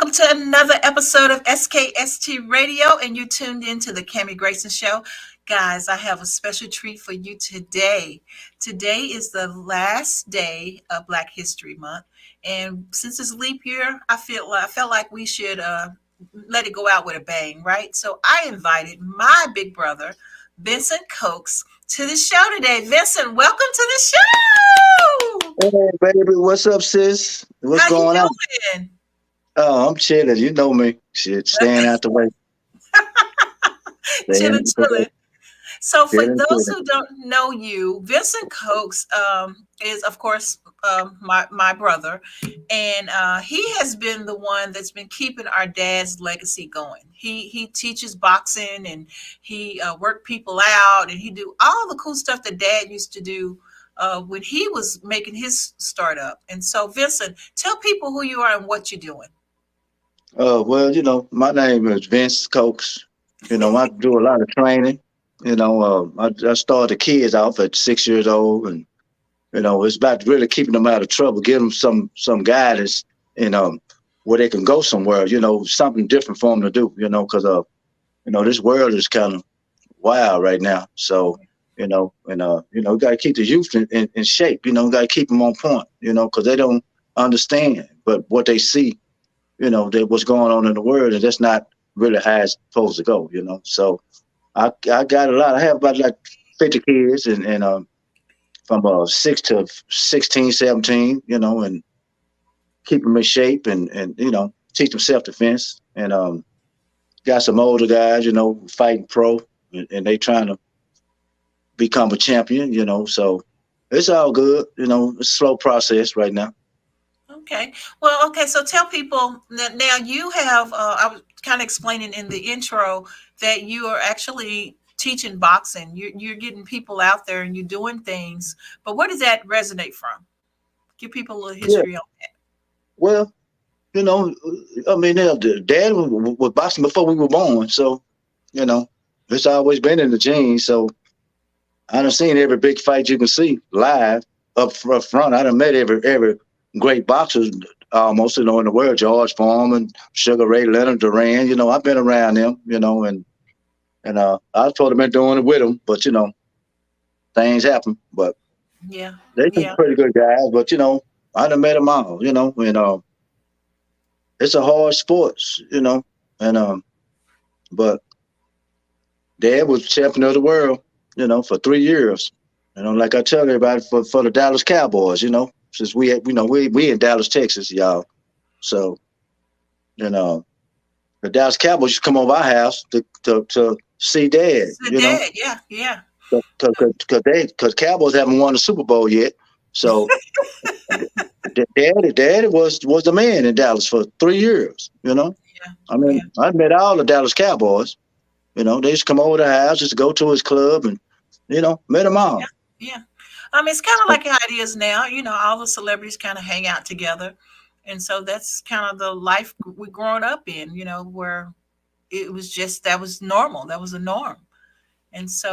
welcome to another episode of SKST Radio, and you tuned into the Kami Grayson Show. Guys, I have a special treat for you today. Today is the last day of Black History Month, and since it's leap year, I felt like we should let it go out with a bang, right? So I invited my big brother, Vincent Cokes, to the show today. Vincent, welcome to the show. Hey, baby, what's up, sis? What's How going you on? doing? Oh, I'm chilling. You know me. Shit, staying out the way. Staying out the way. Chilling. So for Chilling, those chilling. who don't know you, Vincent Cokes is, of course, my brother, and he has been the one that's been keeping our dad's legacy going. He teaches boxing, and he worked people out, and he do all the cool stuff that Dad used to do when he was making his startup. And so, Vincent, tell people who you are and what you're doing. Well, my name is Vince Cokes. I do a lot of training. I started the kids off at 6 years old, and it's about really keeping them out of trouble, giving them some guidance, where they can go somewhere. Something different for them to do. Because this world is kind of wild right now. So, we got to keep the youth in shape. Got to keep them on point. Because they don't understand, but what they see, what's going on in the world, and that's not really how it's supposed to go. So I got a lot. I have about like 50 kids, and from 6 to 16, 17, and keep them in shape, and teach them self-defense, and got some older guys, fighting pro, and they trying to become a champion, so it's all good. It's a slow process right now. Okay. Well, okay. So tell people that now you have, I was kind of explaining in the intro that you are actually teaching boxing. You're getting people out there and you're doing things. But where does that resonate from? Give people a little history on that. Well, Dad was boxing before we were born. So, it's always been in the genes. So I done seen every big fight you can see live up front. I done met every great boxers almost, in the world. George Foreman, Sugar Ray Leonard, Duran. I've been around them, and I was supposed to been doing it with them, but things happen. But yeah, they're pretty good guys. But I done met them all. And it's a hard sport, and but Dad was champion of the world, for 3 years. Like I tell everybody, for the Dallas Cowboys, since we in Dallas, Texas, y'all. So, the Dallas Cowboys used to come over our house to see Dad. Dad, yeah. Because Cowboys haven't won the Super Bowl yet. So, Daddy was the man in Dallas for 3 years. I met all the Dallas Cowboys. They used to come over to the house, just go to his club, and met them all. Yeah. It's kind of like how it is now. All the celebrities kind of hang out together. And so that's kind of the life we're growing up in, where it was just, that was normal. That was a norm. And so.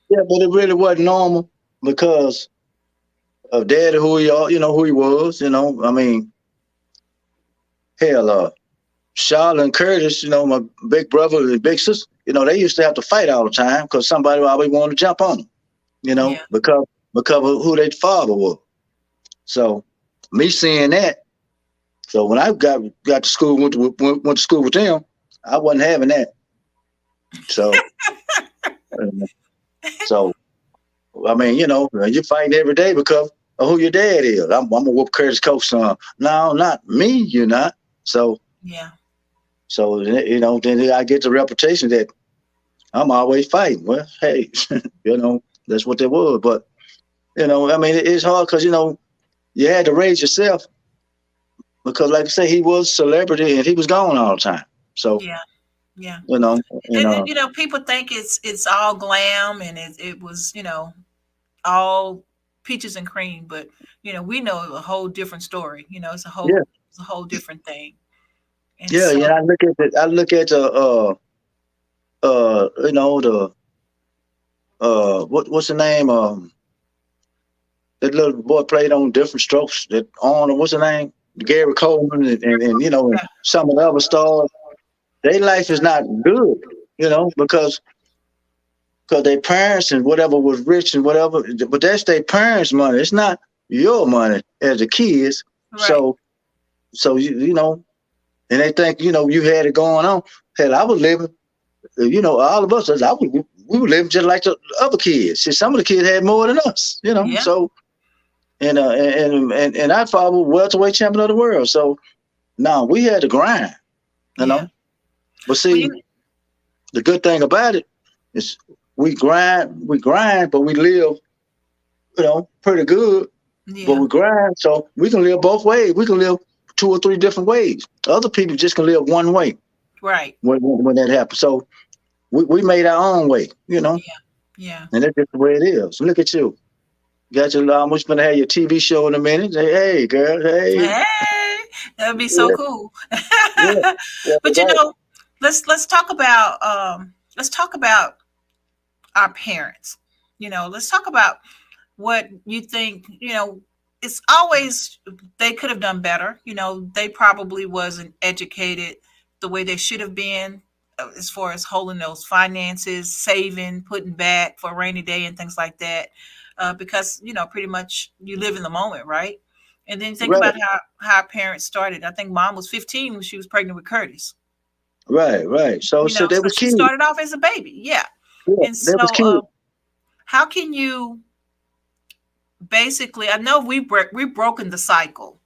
Yeah, but it really wasn't normal because of Daddy, who he was, hell, Charlotte and Curtis, my big brother and big sister, they used to have to fight all the time because somebody always wanted to jump on them, because of who their father was. So me seeing that, so when I got to school, went to school with them, I wasn't having that. So, you're fighting every day because of who your dad is. I'm gonna whoop Curtis Coke's son. No, not me. You're not. So yeah. So then I get the reputation that I'm always fighting. Well, hey, that's what they was. But it's hard because you had to raise yourself because, like I say, he was a celebrity and he was gone all the time. So yeah. And people think it's all glam and it was all peaches and cream, but we know a whole different story. It's a whole different thing. And I look at the what's the name, that little boy played on Different Strokes, that Arnold, what's the name, Gary Coleman and you know, and some of the other stars, their life is not good, you know, because their parents and whatever was rich and whatever, but that's their parents' money. It's not your money as the kids. Right. So you know, and they think, you know, you had it going on. Hell, I was living, you know, all of us, we were living just like the other kids. See, some of the kids had more than us, you know. Yeah. So and I father was welterweight champion of the world. So now we had to grind, you Yeah. know. But Well, see, the good thing about it is we grind, but we live, you know, pretty good. But yeah. we grind, so we can live both ways. We can live 2 or 3 different ways. Other people just can live one way Right. when that happens. So we made our own way, you know, Yeah. Yeah. and that's just the way it is. Look at you. Got your almost gonna have your TV show in a minute. Say, hey, girl, hey. Hey, that would be so Yeah, cool. yeah, yeah, But you right, know, let's talk about our parents. You know, let's talk about what you think, you know, it's always they could have done better. You know, they probably wasn't educated the way they should have been as far as holding those finances, saving, putting back for a rainy day and things like that. Because, you know, pretty much you live in the moment, right? And then think right, about how our parents started. I think mom was 15 when she was pregnant with Curtis. right. So You know, they so was she kids. started off as a baby. Yeah. Yeah, And they was so kids. how can you basically, I know we've broken the cycle,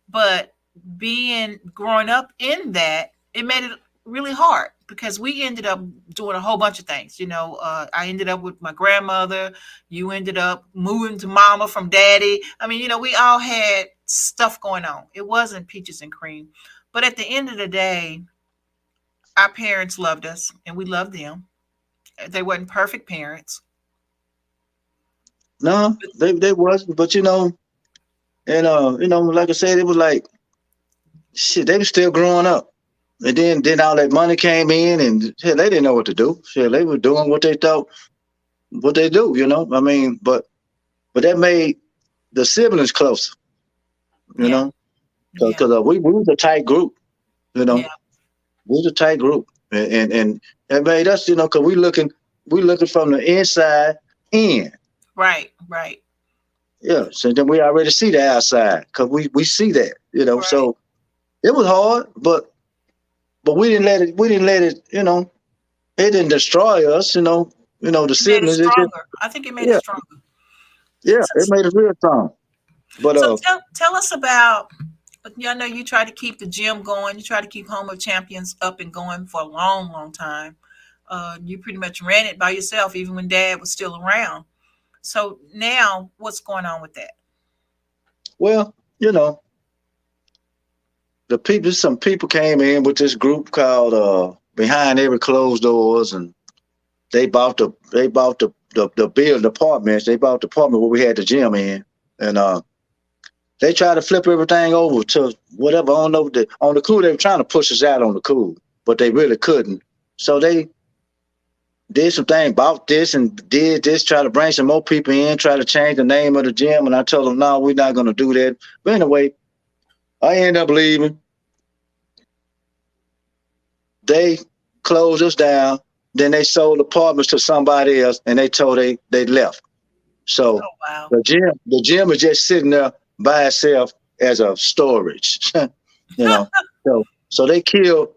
but being growing up in that, it made it really hard because we ended up doing a whole bunch of things. You know, I ended up with my grandmother. You ended up moving to mama from daddy. I mean, you know, we all had stuff going on. It wasn't peaches and cream. But at the end of the day, our parents loved us and we loved them. They weren't perfect parents. No, they wasn't. But you know, and you know, like I said, it was like shit. They was still growing up. And then all that money came in, and hell, they didn't know what to do. Shit, they were doing what they thought what they do, you know. I mean, but that made the siblings closer, you Yeah, know, yeah, because we was a tight group, you know, yeah. we was a tight group, and that made us, you know, because we looking from the inside in, Right, right, yeah. So then we already see the outside because we see that, you know. right. So it was hard, but we didn't let it, you know, it didn't destroy us, you know. You know, the It made us siblings, it just stronger. I think it made us yeah, stronger. yeah, So, it made us real strong. But so tell us about. I know you try to keep the gym going. You try to keep Home of Champions up and going for a long, long time. You pretty much ran it by yourself, even when Dad was still around. So now, what's going on with that? well, you know, some people came in with this group called Behind Every Closed Doors, and they bought the building apartments. They bought the apartment where we had the gym in, and they tried to flip everything over to whatever. I don't know. On the cool, they were trying to push us out on the cool, but they really couldn't. So they did some thing, bought this and did this, try to bring some more people in, try to change the name of the gym. And I told them, no, we're not going to do that. But anyway, I ended up leaving. They closed us down. Then they sold apartments to somebody else, and they told they left. So Oh wow. the gym is just sitting there by itself as a storage, you know. So they killed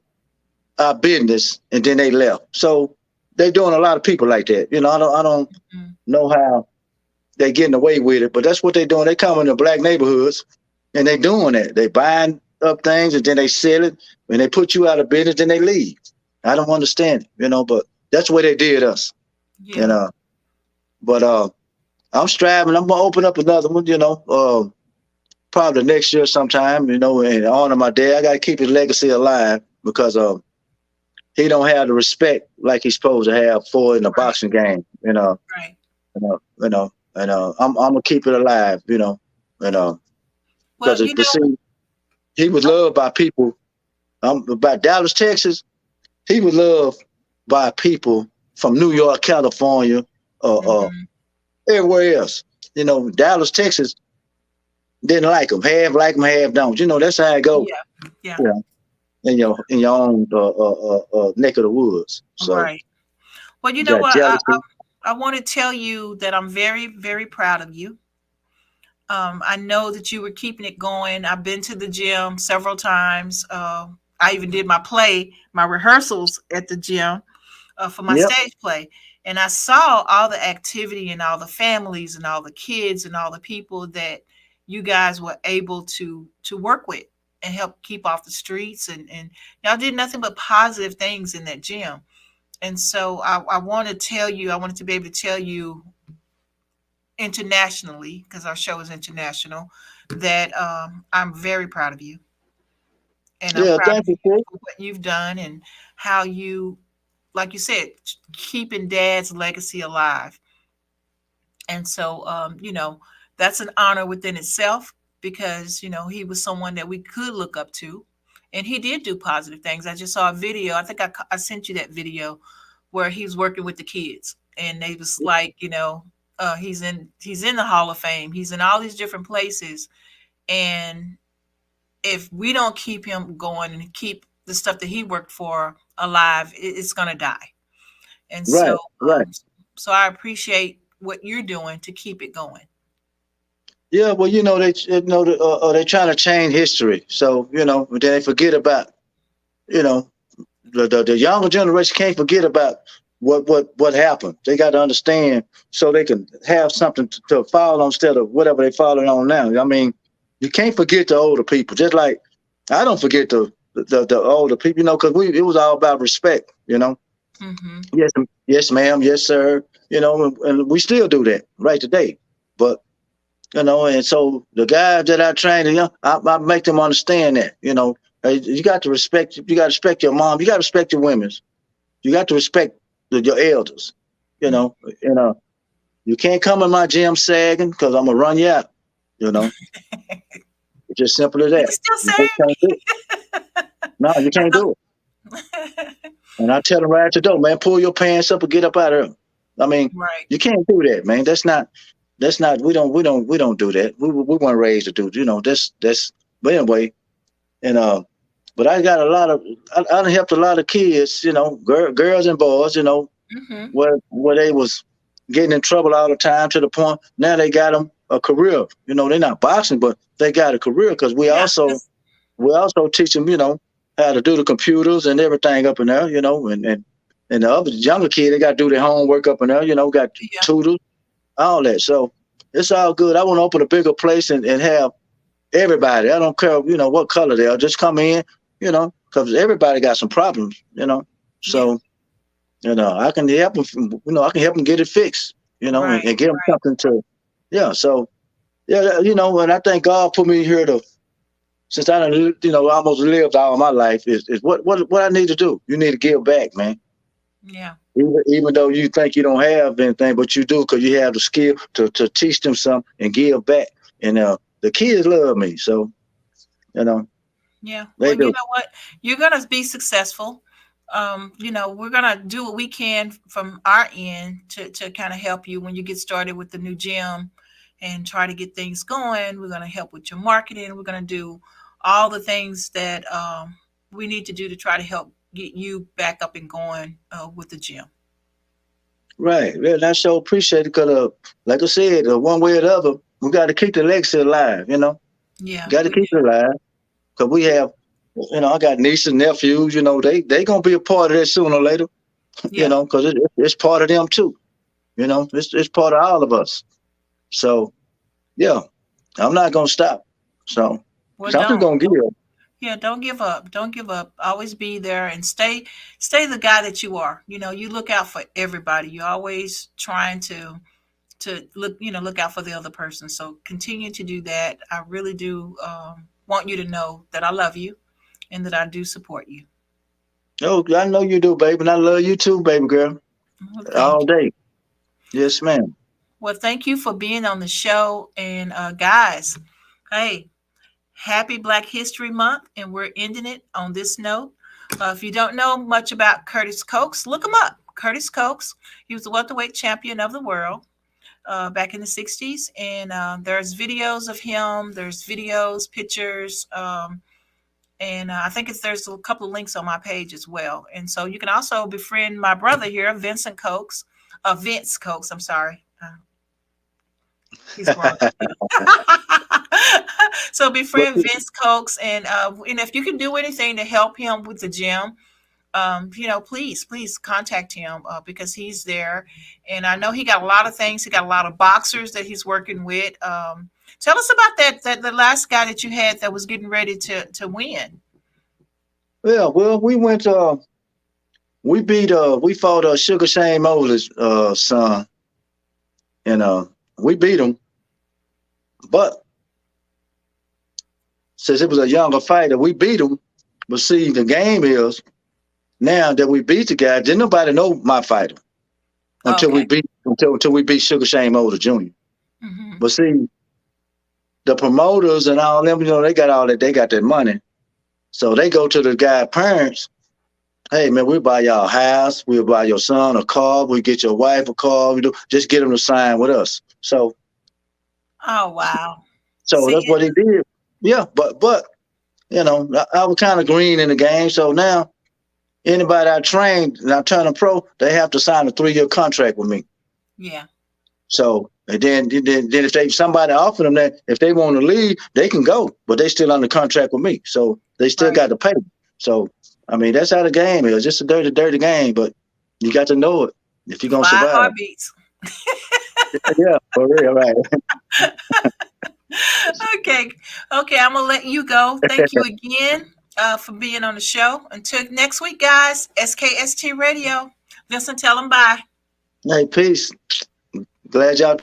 our business, and then they left. So they doing a lot of people like that. You know, I don't Mhm. know how they getting away with it, but that's what they doing. They come into black neighborhoods, and they doing that. They buying up things, and then they sell it. When they put you out of business, then they leave. I don't understand it, you know, but that's what they did us. And Yeah. but I'm striving. I'm gonna open up another one, you know, probably next year sometime, you know, in honor of my dad. I gotta keep his legacy alive because he don't have the respect like he's supposed to have for in the Right. boxing game, you know, Right. and I'm gonna keep it alive, you know, and Well, because you but see, know. he was loved by people. By Dallas, Texas. He was loved by people from New York, California, uh, uh, Mhm. everywhere else. You know, Dallas, Texas. didn't like them, half don't. You know, that's how it goes. Yeah. Yeah. Yeah, in your own neck of the woods. So Right. Well, you you know got what? jealousy. I want to tell you that I'm very, very proud of you. I know that you were keeping it going. I've been to the gym several times. I even did my rehearsals at the gym for my Yep. stage play. And I saw all the activity and all the families and all the kids and all the people that you guys were able to work with and help keep off the streets. And y'all did nothing but positive things in that gym. And so I want to tell you, I wanted to be able to tell you internationally, because our show is international, that I'm very proud of you. And I'm Yeah. proud of Thank you you, sis. for what you've done and how you, like you said, keeping dad's legacy alive. And so, that's an honor within itself because, he was someone that we could look up to. And he did do positive things. I just saw a video. I think I sent you that video where he's working with the kids. And they was like, he's in the Hall of Fame. He's in all these different places. And if we don't keep him going and keep the stuff that he worked for alive, it's going to die. And so, Right. Right. um, so I appreciate what you're doing to keep it going. Yeah. Well, they're trying to change history. So then they forget about you know the younger generation can't forget about what happened. They got to understand so they can have something to follow on instead of whatever they following on now. I mean, you can't forget the older people. Just like I don't forget the older people, because it was all about respect. Mm-hmm. Yes, yes, ma'am, yes, sir. And we still do that right today. But and so the guys that I train, I make them understand that. Hey, you got to respect. You got to respect your mom. You got to respect your women's. You got to respect your elders. You know, and you can't come in my gym sagging because I'm gonna run you out. You know, it's just simple as You that. can still You just can't do it. No, you can't do it. say. And I tell them right at the door, man, pull your pants up and get up out of there. I mean, Right. you can't do that, man. That's not. That's not. We don't do that. We weren't raised to do. That's. But anyway, and but I got a lot of. I done helped a lot of kids. Girls and boys. Mm-hmm. Where they was getting in trouble all the time to the point now they got them a career. They're not boxing, but they got a career because we Yeah. also we also teach them, how to do the computers and everything up in there, and the other younger kid, they got to do their homework up in there, got Yeah. tutors, all that. So it's all good. I want to open a bigger place and have everybody. I don't care, what color they are. Just come in, because everybody got some problems, Yeah. So I can help them. I can help them get it fixed. Right. And give them Right. something to. Yeah. So yeah, and I thank God put me here to. Since I done, almost lived all my life, is what I need to do. You need to give back, man. Yeah. Even though you think you don't have anything, but you do because you have the skill to teach them something and give back. And the kids love me, so you know Yeah. they Well, you do. know what? You're gonna be successful. We're gonna do what we can from our end to kind of help you when you get started with the new gym and try to get things going. We're gonna help with your marketing. We're gonna do all the things that we need to do to try to help get you back up and going with the gym. Right. Yeah, and I so appreciate it because, like I said, one way or the other, we got to keep the legacy alive. Yeah, Got to we do. keep it alive because we have, I got nieces and nephews. They gonna be a part of that sooner or later. Yeah. Because it's part of them too. It's part of all of us. So yeah, I'm not gonna stop. So Well, something's don't. gonna give. Yeah, don't give up. Don't give up. Always be there and stay the guy that you are. You look out for everybody. You're always trying to look out for the other person. So continue to do that. I really do want you to know that I love you and that I do support you. Oh, I know you do, baby, and I love you too, baby girl, Well, all thank you. day. Yes, ma'am. Well, thank you for being on the show. And guys, hey, happy Black History Month, and we're ending it on this note. If you don't know much about Curtis Cokes, look him up. Curtis Cokes, he was the welterweight champion of the world. back in the 60s. And there's videos of him. There's videos, pictures. And I think there's a couple of links on my page as well. And so you can also befriend my brother here, Vincent Cokes. Vince Cokes, I'm sorry. He's grown. So befriend Vince Cokes, and if you can do anything to help him with the gym, please contact him because he's there, and I know he got a lot of things. He got a lot of boxers that he's working with. Tell us about that the last guy that you had that was getting ready to win. Yeah, well, we fought Sugar Shane Mosley's son, and we beat him. But since it was a younger fighter, we beat him. But see, the game is now that we beat the guy, didn't nobody know my fighter until we beat Sugar Shane Mosley Jr. Mm-hmm. But see, the promoters and all them, they got all that. They got that money, so they go to the guy's parents. Hey man, we'll buy y'all a house. We'll buy your son a car. We'll get your wife a car. Just get him to sign with us. So. Oh wow. So that's what he did. Yeah, but I was kind of green in the game. So now anybody I trained and I turn them pro, they have to sign a 3-year contract with me. Yeah. So and then if somebody offered them that, if they want to leave, they can go, but they still under contract with me. So they still got to pay. So I mean, that's how the game is. It's a dirty game, but you got to know it if you're gonna survive. Heartbeats. Yeah, for real, right. Okay, I'm gonna let you go. Thank you again for being on the show. Until next week, guys. SKST Radio. Vincent, tell them bye. Hey, peace. Glad y'all